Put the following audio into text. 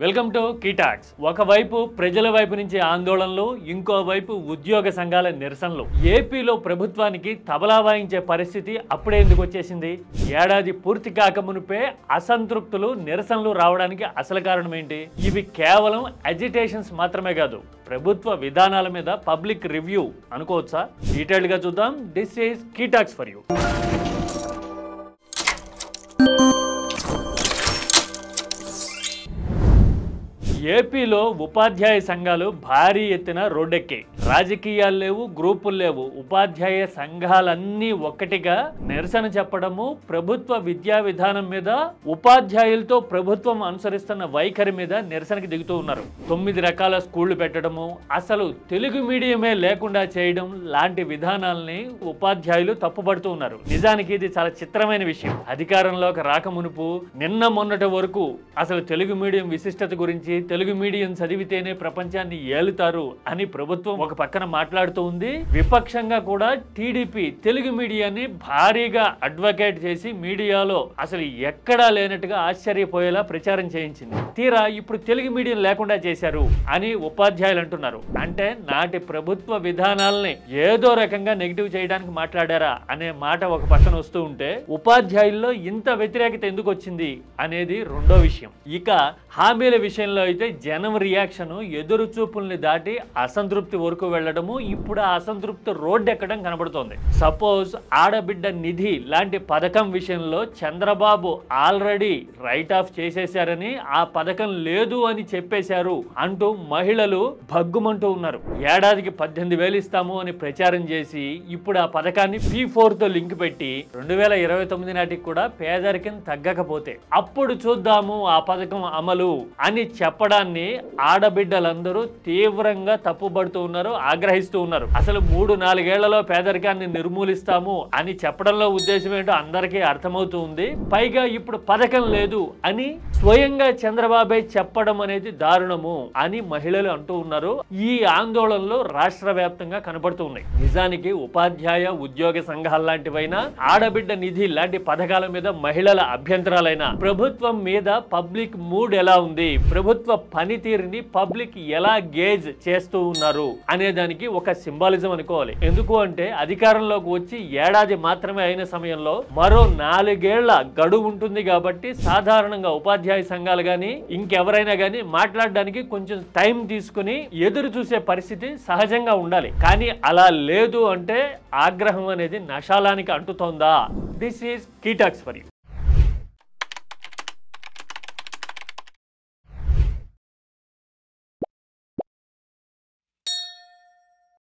Welcome to కీటాక్స్. ఒకవైపు ప్రజల వైపు నుంచి ఆందోళనలు, ఇంకోవైపు ఉద్యోగ సంఘాల నిరసనలు. ఏపీలో ప్రభుత్వానికి తబలా వాయించే పరిస్థితి అప్పుడే ఎందుకు వచ్చేసింది? ఏడాది పూర్తి కాక మునిపే అసంతృప్తులు, నిరసనలు రావడానికి అసలు కారణం ఏంటి? ఇవి కేవలం అజిటేషన్స్ మాత్రమే కాదు, ప్రభుత్వ విధానాల మీద పబ్లిక్ రివ్యూ అనుకోవచ్చా? డీటెయిల్డ్ గా చూద్దాం. This is Key Talks for you. ఏపీలో ఉపాధ్యాయ సంఘాలు భారీ ఎత్తున రోడ్డెక్కాయి. రాజకీయాలు లేవు, గ్రూపులు లేవు. ఉపాధ్యాయ సంఘాలన్నీ ఒక్కటిగా నిరసన చెప్పడము, ప్రభుత్వ విద్యా విధానం మీద, ఉపాధ్యాయులతో ప్రభుత్వం అనుసరిస్తున్న వైఖరి మీద నిరసనకి దిగుతూ ఉన్నారు. 9 రకాల స్కూళ్లు పెట్టడము, అసలు తెలుగు మీడియమే లేకుండా చేయడం లాంటి విధానాలని ఉపాధ్యాయులు తప్పుపడుతూ ఉన్నారు. నిజానికి ఇది చాలా చిత్రమైన విషయం. అధికారంలోకి రాకమునుపు నిన్న మొన్నటి వరకు అసలు తెలుగు మీడియం విశిష్టత గురించి, తెలుగు మీడియం చదివితేనే ప్రపంచాన్ని ఏలుతారు అని ప్రభుత్వం ఒక పక్కన మాట్లాడుతూ ఉంది. విపక్షంగా కూడా టీడీపీ తెలుగు మీడియాన్ని భారీగా అడ్వకేట్ చేసి మీడియాలో అసలు ఎక్కడా లేనట్టుగా ఆశ్చర్యపోయేలా ప్రచారం చేయించింది. తీరా ఇప్పుడు తెలుగు మీడియం లేకుండా చేశారు అని ఉపాధ్యాయులు అంటున్నారు. అంటే నాటి ప్రభుత్వ విధానాలని ఏదో రకంగా నెగిటివ్ చేయడానికి మాట్లాడారా అనే మాట ఒక పక్కన వస్తూ ఉంటే, ఉపాధ్యాయుల్లో ఇంత వ్యతిరేకత ఎందుకు వచ్చింది అనేది రెండో విషయం. ఇక హామీల విషయంలో అయితే జనం రియాక్షన్ ఎదురు చూపుల్ని దాటి అసంతృప్తి వరకు వెళ్లడము, ఇప్పుడు ఆ అసంతృప్తి రోడ్డు ఎక్కడం కనబడుతోంది. సపోజ్ ఆడబిడ్డ నిధి లాంటి పథకం విషయంలో చంద్రబాబు ఆల్రెడీ రైట్ ఆఫ్ చేసేశారని, ఆ పథకం లేదు అని చెప్పేశారు అంటూ మహిళలు భగ్గుమంటూ ఉన్నారు. ఏడాదికి 18,000 ఇస్తాము అని ప్రచారం చేసి ఇప్పుడు ఆ పథకాన్ని P4తో లింక్ పెట్టి 2029 నాటికి కూడా పేదరికం తగ్గకపోతే అప్పుడు చూద్దాము ఆ పథకం అమలు అని చెప్పడాన్ని ఆడబిడ్డలందరూ తీవ్రంగా తప్పుపడుతూ ఉన్నారు, ఆగ్రహిస్తూ ఉన్నారు. అసలు 3-4 ఏళ్లలో పేదరికాన్ని నిర్మూలిస్తాము అని చెప్పడంలో ఉద్దేశం ఏంటో అందరికీ అర్థమవుతూ ఉంది. పైగా ఇప్పుడు పథకం లేదు అని స్వయంగా చంద్రబాబే చెప్పడం అనేది దారుణము అని మహిళలు అంటూ ఉన్నారు. ఈ ఆందోళనలు రాష్ట్ర వ్యాప్తంగా కనబడుతూ ఉన్నాయి. నిజానికి ఉపాధ్యాయ ఉద్యోగ సంఘాల లాంటివైనా, ఆడబిడ్డ నిధి లాంటి పథకాల మీద మహిళల అభ్యంతరాలైనా, ప్రభుత్వం మీద పబ్లిక్ మూడ్ ఎలా ఉంది, ప్రభుత్వ పనితీరుని పబ్లిక్ ఎలా గేజ్ చేస్తూ ఉన్నారు అనే దానికి ఒక సింబాలిజం అనుకోవాలి. ఎందుకు అంటే అధికారంలోకి వచ్చి ఏడాది మాత్రమే అయిన సమయంలో మరో 4 ఏళ్ల గడువు ఉంటుంది కాబట్టి సాధారణంగా ఉపాధ్యాయ సంఘాలు గాని ఇంకెవరైనా గాని మాట్లాడడానికి కొంచెం టైం తీసుకుని ఎదురు చూసే పరిస్థితి సహజంగా ఉండాలి. కానీ అలా లేదు అంటే ఆగ్రహం అనేది నషాలానికి అంటుతోందా? This is Key Talks for you.